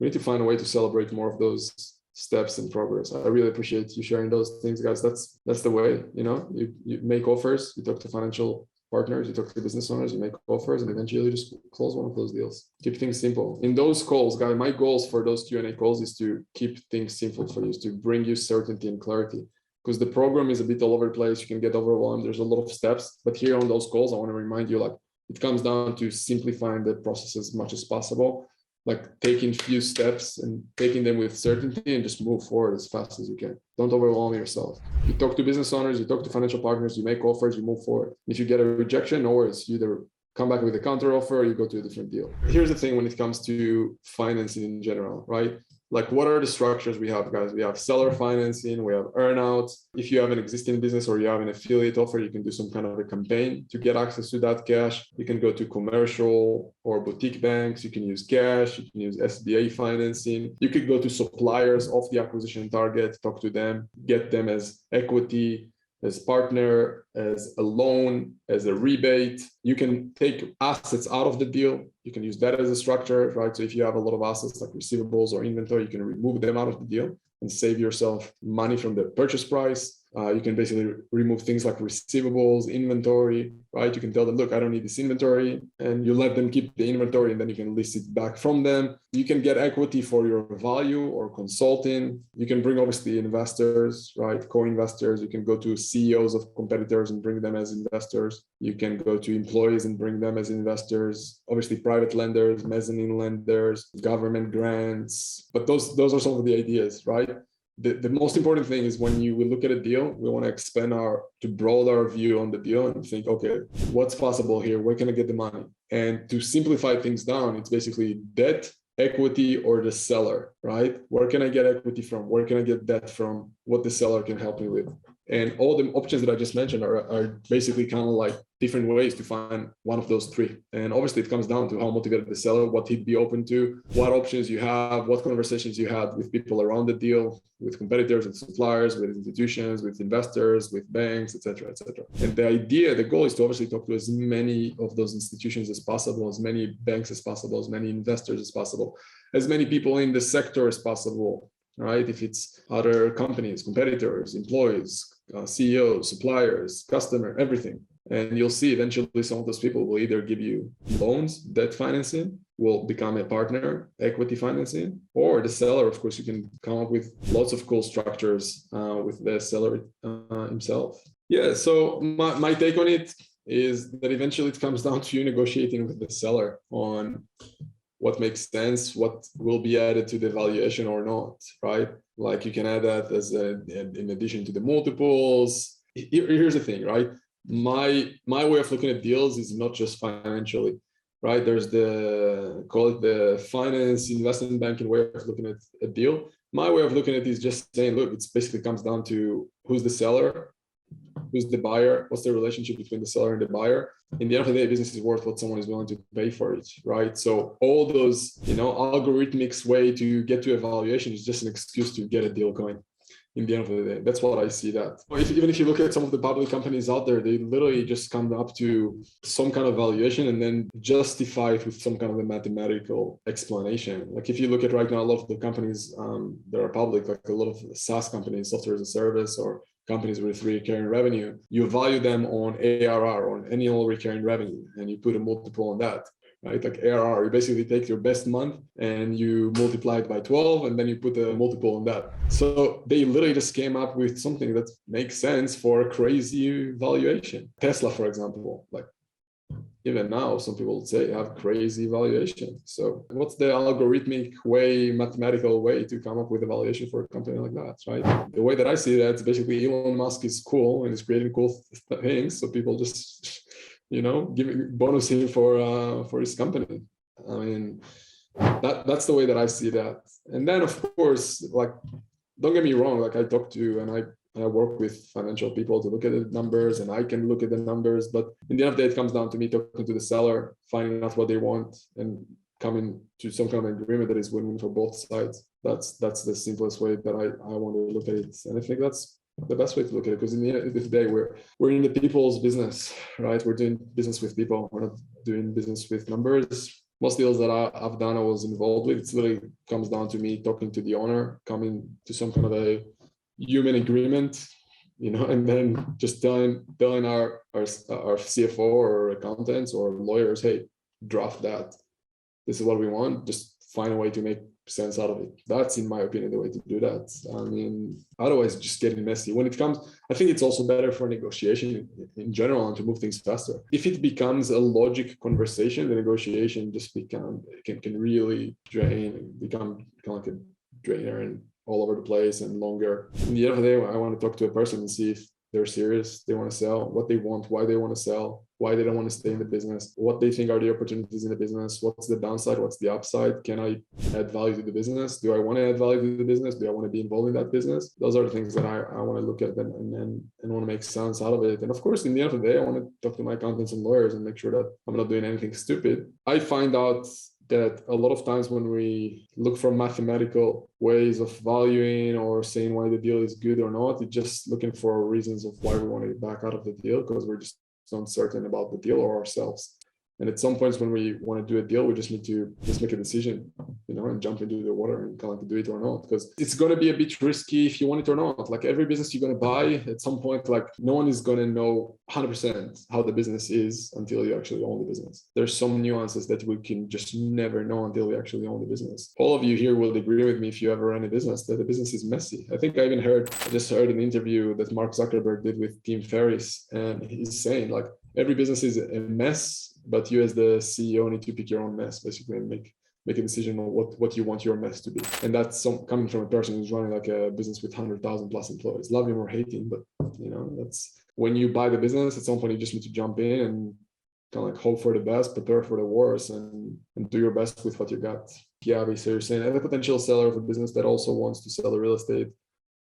we need to find a way to celebrate more of those steps and progress. I really appreciate you sharing those things, guys. That's the way, you make offers, you talk to financial partners, you talk to business owners, you make offers, and eventually you just close one of those deals. Keep things simple. In those calls, guys, my goals for those Q&A calls is to keep things simple for you, is to bring you certainty and clarity. Because the program is a bit all over the place, you can get overwhelmed, there's a lot of steps. But here on those calls, I want to remind you, like, it comes down to simplifying the process as much as possible, like taking few steps and taking them with certainty and just move forward as fast as you can. Don't overwhelm yourself. You talk to business owners, you talk to financial partners, you make offers, you move forward. If you get a rejection, no worries. You either come back with a counter offer or you go to a different deal. Here's the thing when it comes to financing in general, right? Like, what are the structures we have, guys? We have seller financing, we have earnouts. If you have an existing business or you have an affiliate offer, you can do some kind of a campaign to get access to that cash. You can go to commercial or boutique banks. You can use cash. You can use SBA financing. You could go to suppliers of the acquisition target, talk to them, get them as equity, as partner, as a loan, as a rebate. You can take assets out of the deal. You can use that as a structure, right? So if you have a lot of assets like receivables or inventory, you can remove them out of the deal and save yourself money from the purchase price. You can basically remove things like receivables, inventory, right? You can tell them, look, I don't need this inventory, and you let them keep the inventory, and then you can list it back from them. You can get equity for your value or consulting. You can bring obviously investors, right? Co-investors. You can go to CEOs of competitors and bring them as investors. You can go to employees and bring them as investors. Obviously, private lenders, mezzanine lenders, government grants. But those are some of the ideas, right? The most important thing is when we look at a deal, we want to expand to broaden our view on the deal and think, okay, what's possible here? Where can I get the money? And to simplify things down, it's basically debt, equity, or the seller, right? Where can I get equity from? Where can I get debt from? What the seller can help me with? And all the options that I just mentioned are basically kind of like different ways to find one of those three. And obviously it comes down to how motivated the seller, what he'd be open to, what options you have, what conversations you had with people around the deal, with competitors and suppliers, with institutions, with investors, with banks, etc., etc. And the goal is to obviously talk to as many of those institutions as possible, as many banks as possible, as many investors as possible, as many people in the sector as possible, right? If it's other companies, competitors, employees, CEOs, suppliers, customer, everything. And you'll see eventually some of those people will either give you loans, debt financing, will become a partner, equity financing, or the seller, of course, you can come up with lots of cool structures with the seller himself. Yeah, so my take on it is that eventually it comes down to you negotiating with the seller on what makes sense, what will be added to the valuation or not, right? Like you can add that as in addition to the multiples. Here's the thing, right? My way of looking at deals is not just financially, right? There's call it the finance investment banking way of looking at a deal. My way of looking at it is just saying, look, it basically comes down to who's the seller, who's the buyer, what's the relationship between the seller and the buyer. In the end of the day, business is worth what someone is willing to pay for it, right? So all those, algorithmic way to get to a valuation is just an excuse to get a deal going. In the end of the day, that's what I see that. Even if you look at some of the public companies out there, they literally just come up to some kind of valuation and then justify it with some kind of a mathematical explanation. Like if you look at right now, a lot of the companies that are public, like a lot of SaaS companies, software as a service, or companies with recurring revenue, you value them on ARR, on annual recurring revenue, and you put a multiple on that. Right? Like ARR, you basically take your best month and you multiply it by 12, and then you put a multiple on that. So they literally just came up with something that makes sense for a crazy valuation. Tesla, for example, like even now, some people would say have crazy valuation. So what's the algorithmic way, mathematical way to come up with a valuation for a company like that, right? The way that I see that, basically Elon Musk is cool and is creating cool things. So people just giving bonus here for his company. I mean, that's the way that I see that. And then of course, like, don't get me wrong, like I talk to and I work with financial people to look at the numbers, and I can look at the numbers, but in the end of the day, it comes down to me talking to the seller, finding out what they want, and coming to some kind of agreement that is win-win for both sides. That's the simplest way that I want to look at it. And I think that's the best way to look at it, because in the end of the day, we're in the people's business, right? We're doing business with people. We're not doing business with numbers. most deals that I've done, I was involved with, it literally comes down to me talking to the owner, coming to some kind of a human agreement, and then just telling our CFO or accountants or lawyers, hey, draft that. This is what we want. Just find a way to make sense out of it. That's, in my opinion, the way to do that. I mean, otherwise, just getting messy. When it comes, I think it's also better for negotiation in general and to move things faster. If it becomes a logic conversation, the negotiation just can really become kind of like a drainer and all over the place and longer. In the end of the day, I want to talk to a person and see if they're serious, they want to sell, what they want, why they want to sell, why they don't want to stay in the business, what they think are the opportunities in the business, what's the downside, what's the upside, can I add value to the business, do I want to add value to the business, do I want to be involved in that business? Those are the things that I want to look at and want to make sense out of it. And of course, in the end of the day, I want to talk to my accountants and lawyers and make sure that I'm not doing anything stupid. I find out that a lot of times when we look for mathematical ways of valuing or saying why the deal is good or not, it's just looking for reasons of why we want to back out of the deal because we're just uncertain about the deal or ourselves. And at some points when we want to do a deal, we just need to just make a decision, and jump into the water and kind of do it or not, because it's going to be a bit risky if you want it or not. Like every business you're going to buy at some point, like no one is going to know 100% how the business is until you actually own the business. There's some nuances that we can just never know until we actually own the business. All of you here will agree with me if you ever run a business that the business is messy. I think I just heard an interview that Mark Zuckerberg did with Tim Ferriss, and he's saying like every business is a mess, but you as the CEO need to pick your own mess basically and make a decision on what you want your mess to be. And that's coming from a person who's running like a business with 100,000 plus employees. Love him or hate him, but that's when you buy the business, at some point you just need to jump in and kind of like hope for the best, prepare for the worst, and do your best with what you got. Yeah, so you're saying as a potential seller of a business that also wants to sell the real estate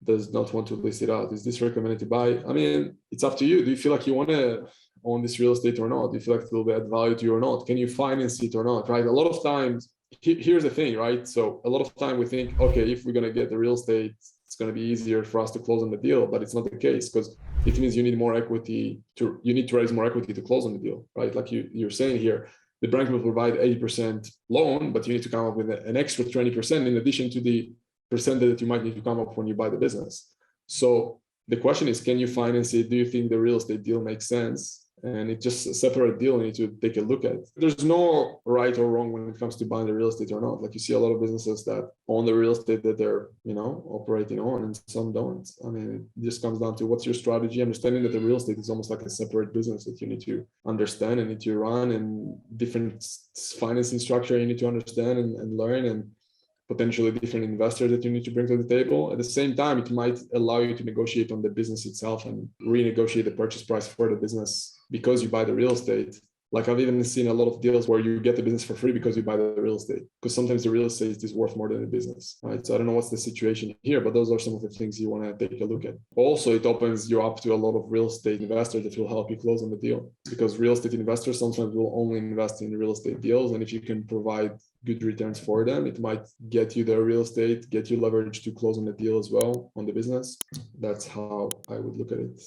does not want to list it out, is this recommended to buy? I mean, it's up to you. Do you feel like you want to own this real estate or not? Do you feel like it will add value to you or not? Can you finance it or not, right? A lot of times, here's the thing, right? So a lot of time we think, okay, if we're going to get the real estate, it's going to be easier for us to close on the deal, but it's not the case, because it means you need more equity you need to raise more equity to close on the deal, right? Like you're saying here, the bank will provide 80% loan, but you need to come up with an extra 20% in addition to the percentage that you might need to come up when you buy the business. So the question is, can you finance it? Do you think the real estate deal makes sense? And it's just a separate deal you need to take a look at. There's no right or wrong when it comes to buying the real estate or not. Like you see a lot of businesses that own the real estate that they're, operating on, and some don't. I mean, it just comes down to what's your strategy, understanding that the real estate is almost like a separate business that you need to understand and need to run, and different financing structure you need to understand and learn, and potentially different investors that you need to bring to the table. At the same time, it might allow you to negotiate on the business itself and renegotiate the purchase price for the business because you buy the real estate. Like I've even seen a lot of deals where you get the business for free because you buy the real estate, because sometimes the real estate is worth more than the business, right? So I don't know what's the situation here, but those are some of the things you want to take a look at. Also, it opens you up to a lot of real estate investors that will help you close on the deal, because real estate investors sometimes will only invest in real estate deals. And if you can provide good returns for them, it might get you the real estate, get you leverage to close on the deal as well on the business. That's how I would look at it.